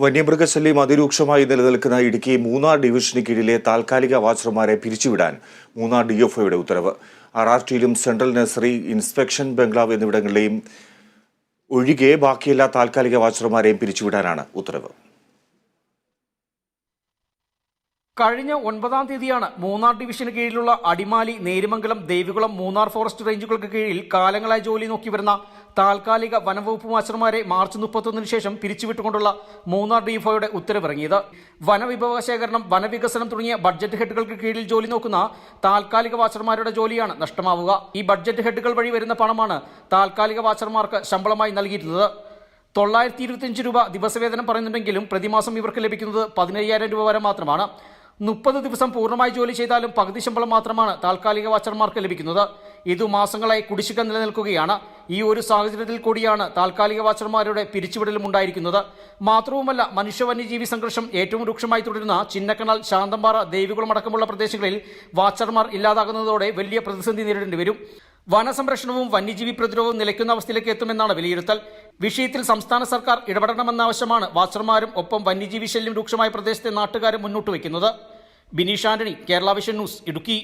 വന്യമൃഗശല്യം അതിരൂക്ഷമായി നിലനിൽക്കുന്ന ഇടുക്കി മൂന്നാർ ഡിവിഷന് കീഴിലെ താൽക്കാലിക വാച്ചർമാരെ പിരിച്ചുവിടാൻ മൂന്നാർ ഡിഎഫ്ഒയുടെ ഉത്തരവ്. RRTയിലും സെൻട്രൽ നഴ്സറി, ഇൻസ്പെക്ഷൻ ബംഗ്ലാവ് എന്നിവിടങ്ങളിലെയും ഒഴികെ ബാക്കിയെല്ലാ താൽക്കാലിക വാച്ചർമാരെയും പിരിച്ചുവിടാനാണ് ഉത്തരവ്. കഴിഞ്ഞ 9-ാം തീയതിയാണ് മൂന്നാർ ഡിവിഷന് കീഴിലുള്ള അടിമാലി, നേരിമംഗലം, ദേവികുളം, മൂന്നാർ ഫോറസ്റ്റ് റേഞ്ചുകൾക്ക് കീഴിൽ കാലങ്ങളായി ജോലി നോക്കി വരുന്ന താൽക്കാലിക വനംവകുപ്പ് വാച്ചർമാരെ മാർച്ച് 31-ന് ശേഷം പിരിച്ചുവിട്ടുകൊണ്ടുള്ള മൂന്നാർ ഡിഎഫ്ഒയുടെ ഉത്തരവിറങ്ങിയത്. വനവിഭവ ശേഖരണം, വനവികസനം തുടങ്ങിയ ബഡ്ജറ്റ് ഹെഡുകൾക്ക് കീഴിൽ ജോലി നോക്കുന്ന താൽക്കാലിക വാച്ചർമാരുടെ ജോലിയാണ് നഷ്ടമാവുക. ഈ ബഡ്ജറ്റ് ഹെഡുകൾ വഴി വരുന്ന പണമാണ് താൽക്കാലിക വാച്ചർമാർക്ക് ശമ്പളമായി നൽകിയിട്ടുള്ളത്. 925 രൂപ ദിവസവേതനം പറയുന്നുണ്ടെങ്കിലും പ്രതിമാസം ഇവർക്ക് ലഭിക്കുന്നത് 15,000 രൂപ വരെ മാത്രമാണ്. 30 ദിവസം പൂർണ്ണമായി ജോലി ചെയ്താലും പകുതി ശമ്പളം മാത്രമാണ് താൽക്കാലിക വാച്ചർമാർക്ക് ലഭിക്കുന്നത്. ഇതു മാസങ്ങളായി കുടിശ്ശിക നിലനിൽക്കുകയാണ്. ഈ ഒരു സാഹചര്യത്തിൽ കൂടിയാണ് താൽക്കാലിക വാച്ചർമാരുടെ പിരിച്ചുവിടലും ഉണ്ടായിരിക്കുന്നത്. മാത്രവുമല്ല, മനുഷ്യ വന്യജീവി സംഘർഷം ഏറ്റവും രൂക്ഷമായി തുടരുന്ന ചിന്നക്കനാൽ, ശാന്തമ്പാറ, ദേവികുളം അടക്കമുള്ള പ്രദേശങ്ങളിൽ വാച്ചർമാർ ഇല്ലാതാകുന്നതോടെ വലിയ പ്രതിസന്ധി നേരിടേണ്ടി വരും. വനസംരക്ഷണവും വന്യജീവി പ്രതിരോധവും നിലയ്ക്കുന്ന അവസ്ഥയിലേക്ക് എത്തുമെന്നാണ് വിലയിരുത്തൽ. വിഷയത്തിൽ സംസ്ഥാന സർക്കാർ ഇടപെടണമെന്ന ആവശ്യമാണ് വാച്ചർമാരും ഒപ്പം വന്യജീവി ശല്യം രൂക്ഷമായ പ്രദേശത്തെ നാട്ടുകാരും മുന്നോട്ട് വയ്ക്കുന്നത്. Bineesh Antony, Kerala vision news, Idukki.